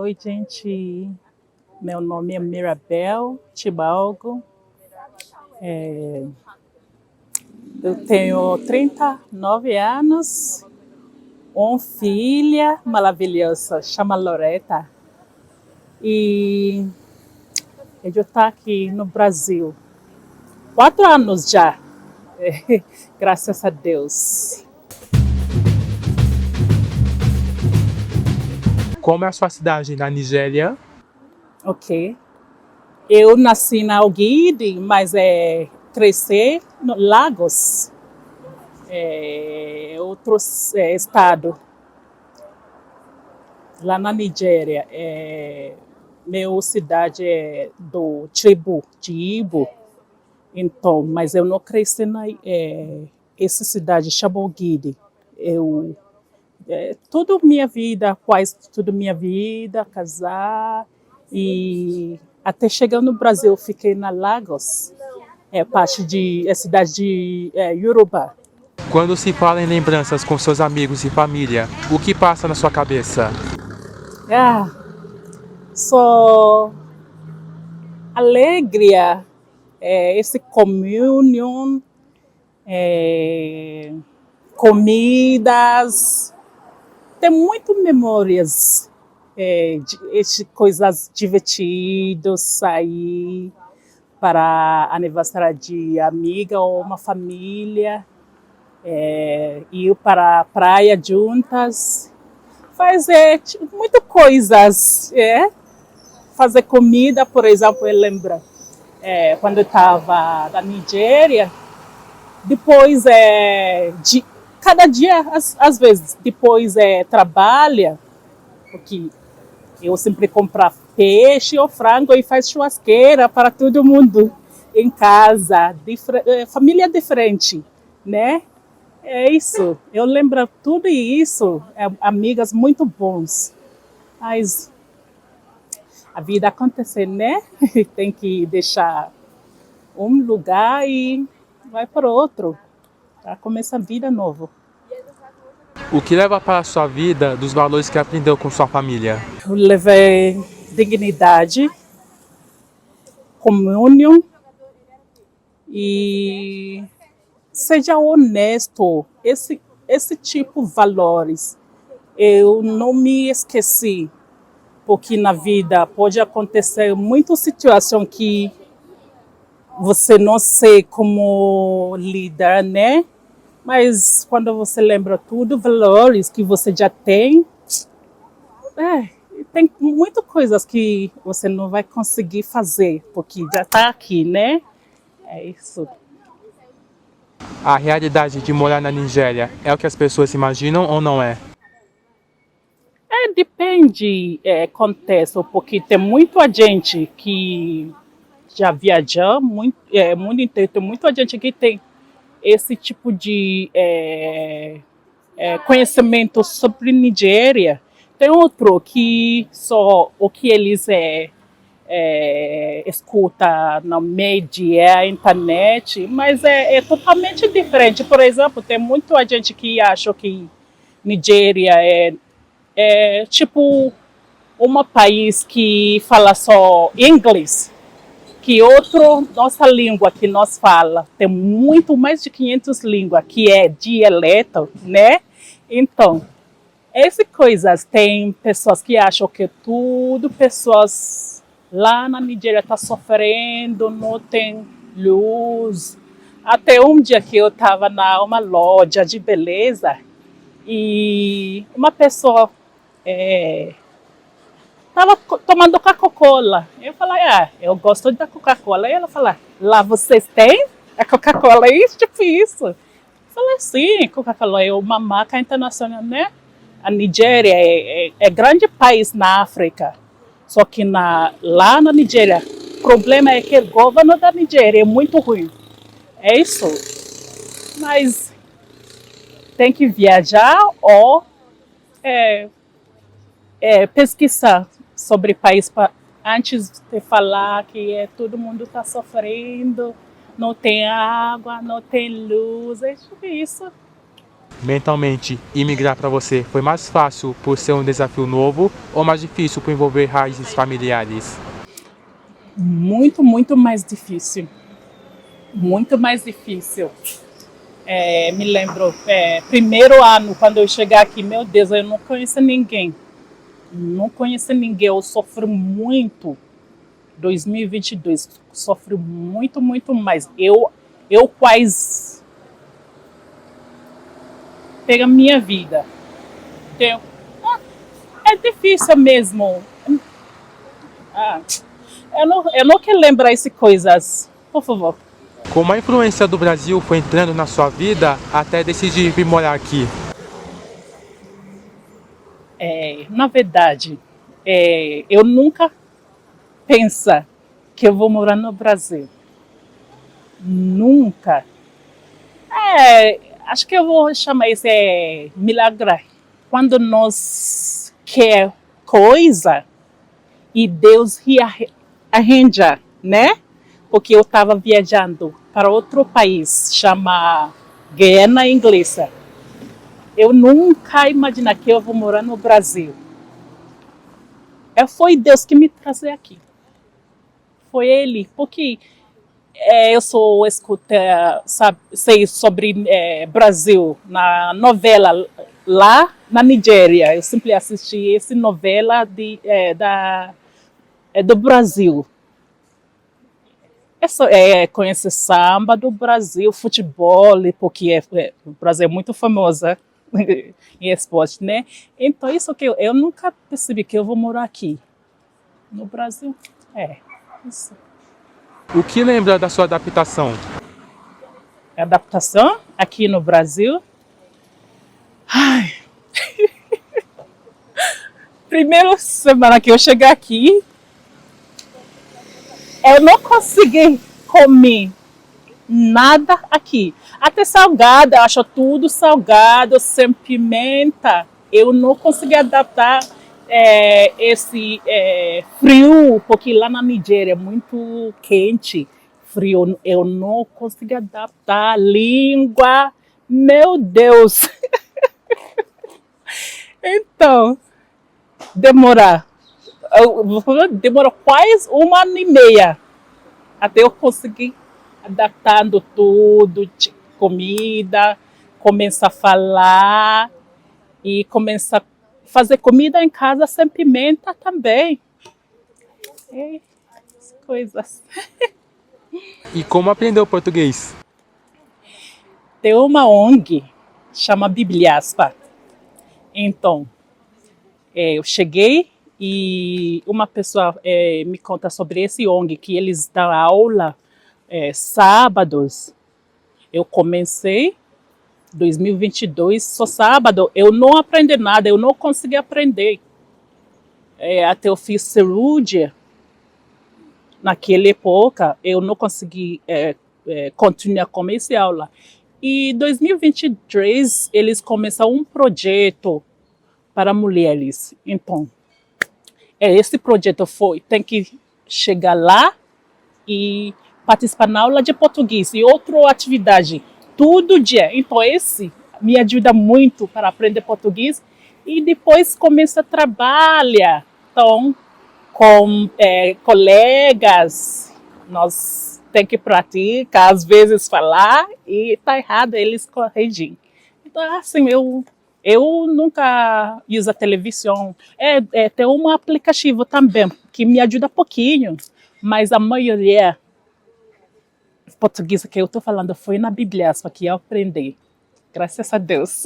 Oi, gente. Meu nome é Mirabel Tibalgo. Eu tenho 39 anos, uma filha maravilhosa, chama Loreta. E eu estou aqui no Brasil. 4 anos já, graças a Deus. Como é a sua cidade na Nigéria? Ok. Eu nasci na Alguide, mas cresci no Lagos, outro estado, lá na Nigéria. Minha cidade é do tribo de Ibo, então, mas eu não cresci essa cidade, chama Alguide. Eu toda minha vida, quase toda minha vida, casar e até chegar no Brasil, eu fiquei na Lagos, é cidade de Yoruba. Quando se fala em lembranças com seus amigos e família, o que passa na sua cabeça? Ah, só alegria, esse comunhão, comidas, tem muitas memórias, coisas divertidas, sair para aniversário de amiga ou uma família, ir para a praia juntas, fazer muitas coisas, fazer comida, por exemplo, eu lembro quando eu estava na Nigéria, depois cada dia, às vezes, depois trabalha, porque eu sempre compro peixe ou frango e faz churrasqueira para todo mundo em casa, família diferente, né? É isso. Eu lembro tudo isso, amigas muito bons. Mas a vida acontece, né? Tem que deixar um lugar e vai para outro, para começar a vida nova. O que leva para a sua vida dos valores que aprendeu com sua família? Eu levei dignidade, comunhão e seja honesto. Esse tipo de valores eu não me esqueci, porque na vida pode acontecer muitas situações que você não sei como lidar, né? Mas quando você lembra tudo, valores que você já tem muitas coisas que você não vai conseguir fazer, porque já está aqui, né? É isso. A realidade de morar na Nigéria é o que as pessoas imaginam ou não é? Depende, contexto, porque tem muita gente que já viajou, mundo inteiro, tem muita gente que tem esse tipo de conhecimento sobre Nigéria. Tem outro que só o que eles escuta na mídia, internet, mas é totalmente diferente. Por exemplo, tem muita gente que acha que Nigéria é tipo um país que fala só inglês, que outro, nossa língua que nós fala, tem muito mais de 500 línguas, que é dialeto, né? Então, essas coisas, tem pessoas que acham que tudo, pessoas lá na Nigéria estão sofrendo, não tem luz. Até um dia que eu estava numa loja de beleza e uma pessoa estava tomando Coca-Cola. Eu falei, eu gosto da Coca-Cola. E ela falou, lá vocês têm a Coca-Cola? Isso, tipo isso. Eu falei, sim, Coca-Cola é uma marca internacional, né? A Nigéria é grande país na África. Só que lá na Nigéria, o problema é que o governo da Nigéria é muito ruim. É isso. Mas tem que viajar ou pesquisar sobre o país antes de falar que todo mundo está sofrendo, não tem água, não tem luz, é tipo isso. Mentalmente, imigrar para você foi mais fácil por ser um desafio novo ou mais difícil por envolver raízes familiares? Muito, muito mais difícil. Muito mais difícil. Me lembro, primeiro ano, quando eu chegar aqui, meu Deus, eu não conheço ninguém. Não conheço ninguém, eu sofri muito. 2022, sofri muito, muito mais. Eu quase pego a minha vida. Então, é difícil mesmo. Ah, eu não quero lembrar essas coisas, por favor. Como a influência do Brasil foi entrando na sua vida até decidir vir morar aqui? Na verdade, eu nunca pensa que eu vou morar no Brasil. Nunca. Acho que eu vou chamar isso milagre. Quando nós quer coisa e Deus arranja, né? Porque eu estava viajando para outro país, chama Guiana Inglesa. Eu nunca imaginei que eu vou morar no Brasil. Foi Deus que me trouxe aqui. Foi Ele, porque eu sou escuta, sei sobre Brasil na novela lá na Nigéria. Eu sempre assisti essa novela do Brasil. Conhecer samba do Brasil, futebol, porque o Brasil é muito famosa em esporte, né? Então, isso que eu nunca percebi que eu vou morar aqui no Brasil. Isso. O que lembra da sua adaptação? Adaptação aqui no Brasil. Ai. Primeira semana que eu cheguei aqui, eu não consegui comer nada aqui. Até salgado, eu acho tudo salgado, sem pimenta. Eu não consegui adaptar esse frio, porque lá na Nigéria é muito quente, frio. Eu não consegui adaptar a língua. Meu Deus! Então, demorou quase 1 ano e meio até eu conseguir adaptando tudo, comida, começar a falar e começar a fazer comida em casa sem pimenta também. Coisas. E como aprendeu português? Tem uma ONG, chama Bibliaspa. Então, eu cheguei e uma pessoa me conta sobre esse ONG, que eles dão aula sábados. Eu comecei 2022, só sábado. Eu não aprendi nada, eu não consegui aprender. Até eu fiz cirurgia. Naquela época, eu não consegui continuar com essa aula. E em 2023, eles começaram um projeto para mulheres. Então, esse projeto tem que chegar lá e participar na aula de português e outra atividade, todo dia. Então, esse me ajuda muito para aprender português e depois começa a trabalhar. Então, com colegas, nós temos que praticar, às vezes falar e está errado, eles corrigem. Então, assim, eu nunca uso a televisão. Tem um aplicativo também que me ajuda um pouquinho, mas a maioria portuguesa que eu estou falando foi na Bíblia, só que eu aprendi. Graças a Deus.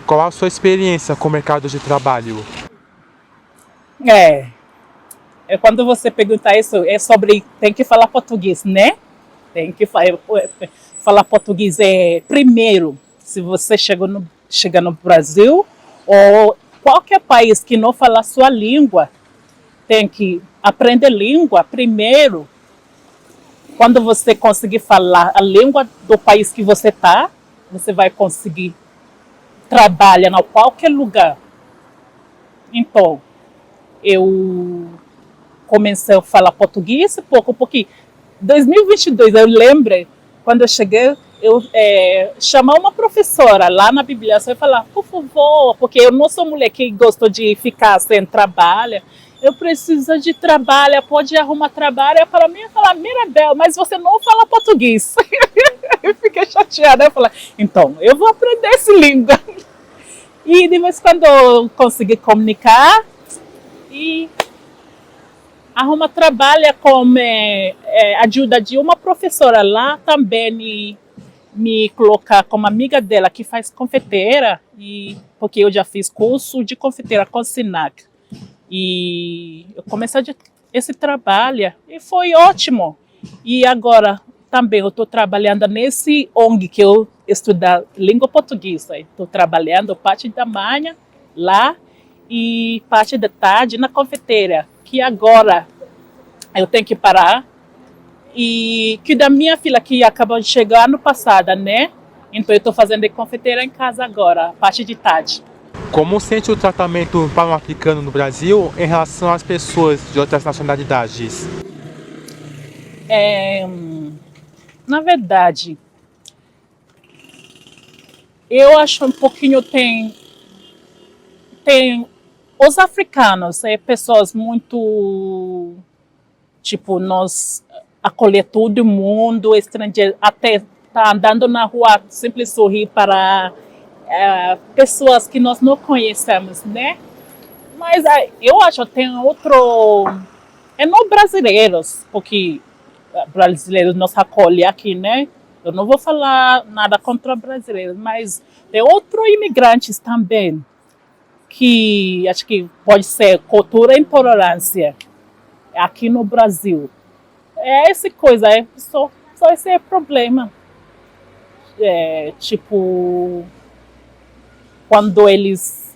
Qual a sua experiência com o mercado de trabalho? Quando você pergunta isso, é sobre tem que falar português, né? Tem que falar português primeiro. Se você chega no Brasil ou qualquer país que não fala a sua língua, tem que aprender língua primeiro. Quando você conseguir falar a língua do país que você está, você vai conseguir trabalhar em qualquer lugar. Então, eu comecei a falar português pouco, porque 2022, eu lembro, quando eu cheguei, eu chamar uma professora lá na biblioteca e falar, por favor, porque eu não sou mulher que gosta de ficar sem trabalho, eu preciso de trabalho, pode arrumar trabalho para mim. Eu falar, Mirabel, mas você não fala português. Eu fiquei chateada, eu falei, então, eu vou aprender essa língua. E de vez em quando eu consegui comunicar e arruma trabalho com ajuda de uma professora lá também me colocar como amiga dela que faz confeiteira, porque eu já fiz curso de confeiteira com Sinac. E eu comecei esse trabalho e foi ótimo. E agora também eu estou trabalhando nesse ONG que eu estudo língua portuguesa. Estou trabalhando parte da manhã lá e parte da tarde na confeiteira, que agora eu tenho que parar. E que da minha filha que acabou de chegar ano passado, né? Então eu estou fazendo confeiteira em casa agora, parte de tarde. Como sente o tratamento para um africano no Brasil em relação às pessoas de outras nacionalidades? Na verdade, eu acho um pouquinho tem os africanos, pessoas muito tipo nós acolher todo mundo, estrangeiro, até tá andando na rua, sempre sorrir para pessoas que nós não conhecemos, né? Mas eu acho que tem outro... não brasileiros, porque brasileiros nos acolhem aqui, né? Eu não vou falar nada contra brasileiros, mas tem outros imigrantes também, que acho que pode ser cultura e intolerância aqui no Brasil. Essa coisa, só esse é problema. Tipo, quando eles...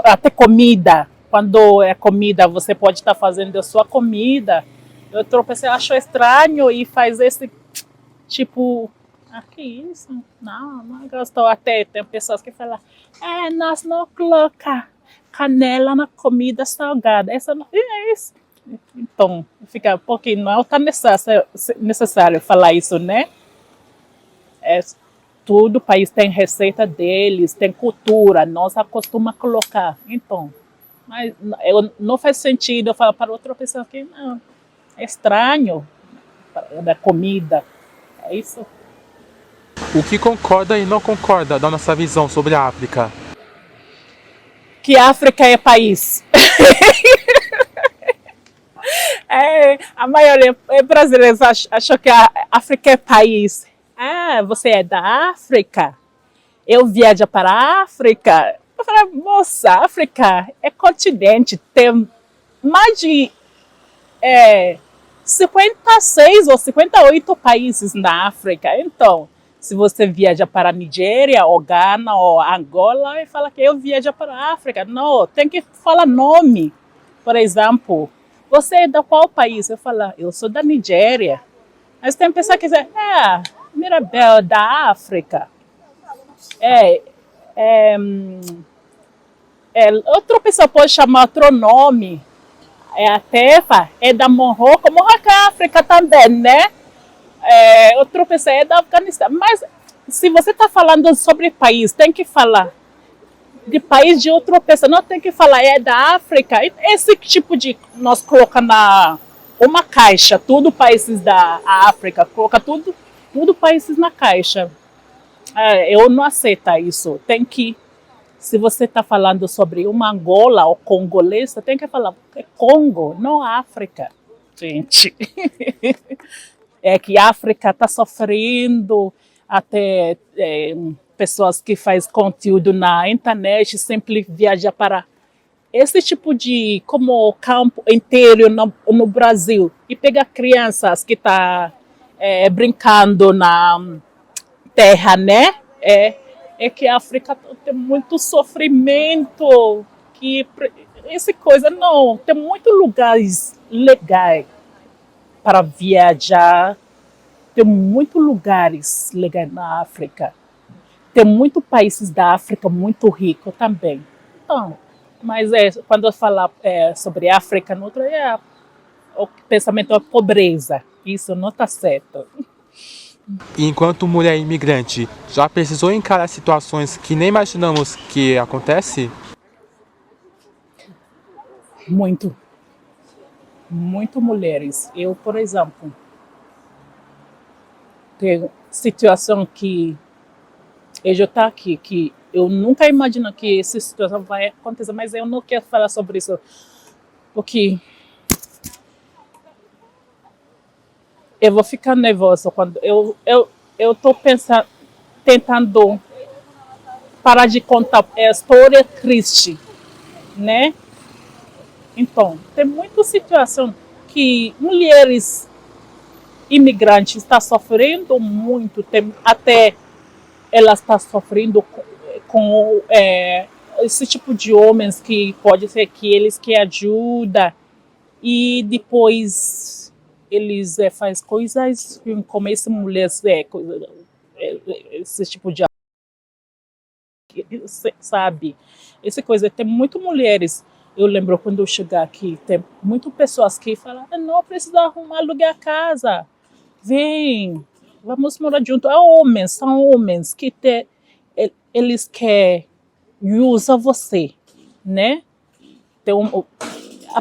Até comida. Quando é comida, você pode estar fazendo a sua comida. Outra pessoa acha estranho e faz esse tipo... que isso? Não gostou. Até tem pessoas que falam, nós não colocamos canela na comida salgada. Essa não é isso. Então, fica porque não está necessário falar isso, né? Todo país tem receita deles, tem cultura, nós acostumamos a colocar. Então, mas não faz sentido eu falar para outra pessoa que não, é estranho da comida. É isso. O que concorda e não concorda da nossa visão sobre a África? Que a África é país. A maioria brasileiros acham que a África é país. Você é da África? Eu viajo para a África. Eu falei, moça, a África é continente. Tem mais de 56 ou 58 países na África. Então, se você viaja para a Nigéria, ou Ghana, ou Angola, e fala que eu viajo para a África. Não, tem que falar nome. Por exemplo, você é da qual país? Eu falo, eu sou da Nigéria. Mas tem pessoa que diz, Mirabel, da África. Outra pessoa pode chamar outro nome. A Tefa é da Marrocos. Marrocos é África também, né? Outra pessoa é da Afeganistão. Mas se você está falando sobre país, tem que falar de país de outra pessoa. Não tem que falar, da África. Esse tipo de... Nós colocamos uma caixa, tudo países da África, coloca tudo países na caixa. Eu não aceito isso. Tem que, se você está falando sobre uma Angola ou congolês, tem que falar Congo, não África. Gente, que a África está sofrendo, até pessoas que fazem conteúdo na internet sempre viajam para esse tipo de, como campo inteiro no Brasil, e pega crianças que estão brincando na terra, né? Que a África tem muito sofrimento, que essa coisa não, tem muitos lugares legais para viajar, tem muitos lugares legais na África, tem muitos países da África muito ricos também. Então, mas quando eu falar sobre a África, o pensamento é pobreza. Isso não está certo. E enquanto mulher imigrante, já precisou encarar situações que nem imaginamos que acontece? Muito, muito mulheres. Eu, por exemplo, tenho situação que eu já estou aqui, que eu nunca imagino que essa situação vai acontecer, mas eu não quero falar sobre isso, porque eu vou ficar nervosa quando eu estou pensando, tentando parar de contar a história triste, né? Então, tem muita situação que mulheres imigrantes estão sofrendo muito, tem, até elas estão sofrendo com esse tipo de homens que pode ser que eles que ajudam e depois eles fazem coisas como essa mulher, esse tipo de sabe, essa coisa, tem muito mulheres. Eu lembro quando eu chegar aqui, tem muitas pessoas que falam, não precisa arrumar, alugar casa, vem, vamos morar junto. São homens que eles querem usar você, né? Então, o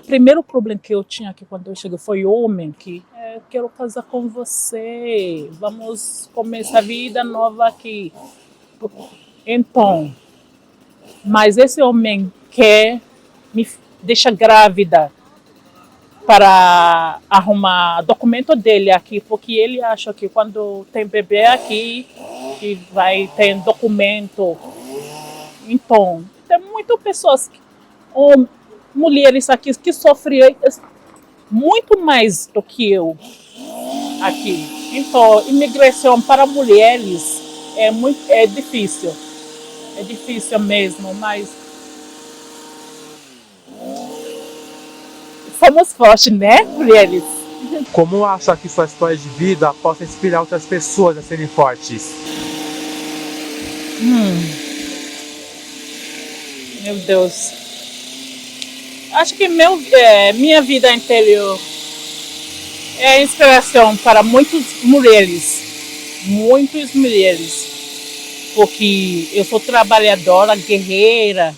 primeiro problema que eu tinha aqui quando eu cheguei foi homem que eu quero casar com você, vamos começar a vida nova aqui. Então, mas esse homem quer me deixar grávida para arrumar documento dele aqui, porque ele acha que quando tem bebê aqui, que vai ter documento. Então, tem muitas pessoas, ou mulheres aqui, que sofrem muito mais do que eu aqui. Então, imigração para mulheres é difícil. É difícil mesmo, mas somos fortes, né, mulheres? Como acha que sua história de vida possa inspirar outras pessoas a serem fortes? Meu Deus. Acho que minha vida interior é inspiração para muitas mulheres, porque eu sou trabalhadora, guerreira.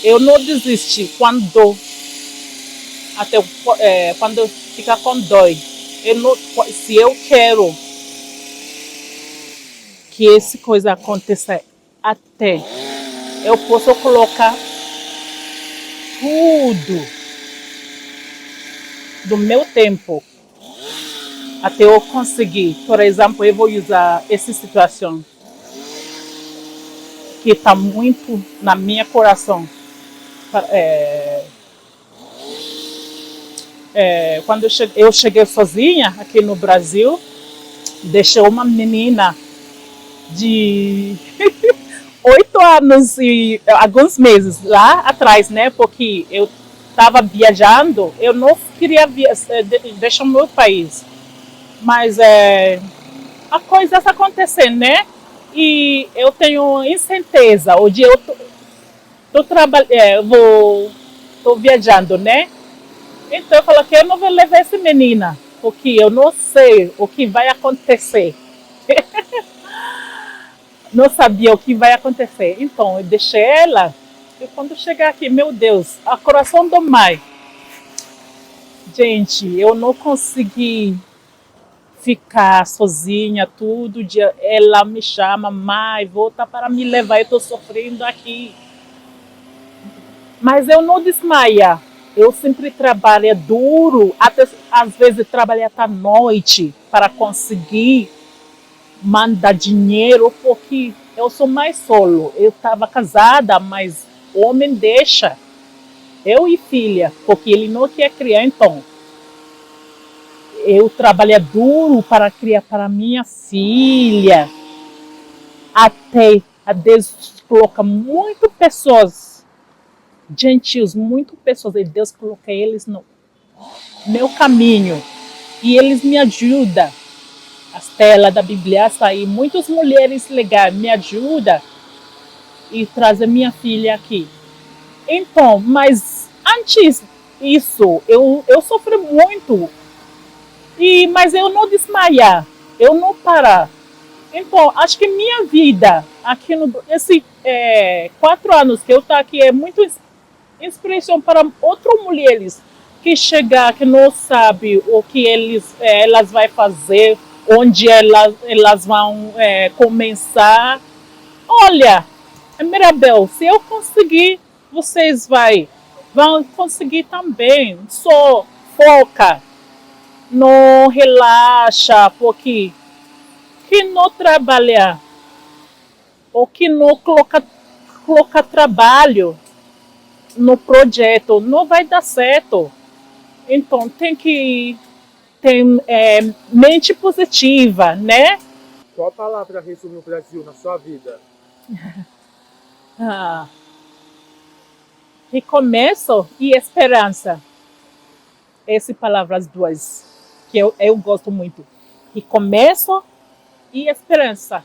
Eu não desisti quando eu ficar com dor. Se eu quero que essa coisa aconteça, até eu posso colocar tudo do meu tempo até eu conseguir. Por exemplo, eu vou usar essa situação que está muito na minha coração. Quando eu cheguei sozinha aqui no Brasil, deixei uma menina de 8 anos e alguns meses lá atrás, né? Porque eu estava viajando, eu não queria deixar o meu país. Mas a coisa está acontecendo, né? E eu tenho incerteza. Hoje eu tô viajando, né? Então eu falo que eu não vou levar essa menina, porque eu não sei o que vai acontecer. Não sabia o que vai acontecer. Então eu deixei ela. E quando chegar aqui, meu Deus, a coração do mãe. Gente, eu não consegui ficar sozinha todo dia. Ela me chama, mãe, volta para me levar, eu estou sofrendo aqui. Mas eu não desmaia. Eu sempre trabalho duro, até às vezes trabalho até à noite para conseguir mandar dinheiro, porque eu sou mais solo. Eu estava casada, mas o homem deixa. Eu e filha, porque ele não quer criar, então. Eu trabalho duro para criar para minha filha. Até a Deus coloca muitas pessoas gentis, muitas pessoas, e Deus coloca eles no meu caminho. E eles me ajudam. As telas da Bíblia saem, muitas mulheres legais me ajudam e trazem minha filha aqui. Então, mas antes disso, eu sofri muito. Mas eu não desmaiar, eu não parar. Então, acho que minha vida aqui esses 4 anos que eu estou aqui é muito inspiração para outras mulheres que chegar, que não sabe o que elas vão fazer, onde elas vão começar. Olha, Mirabel, se eu conseguir, vocês vão conseguir também. Só foca, não relaxa, porque que não trabalhar ou que não coloca trabalho no projeto não vai dar certo. Então tem que ter mente positiva, né? Qual palavra resume o Brasil na sua vida? Ah, recomeço e esperança. Essas palavras duas que eu gosto muito. Recomeço e esperança.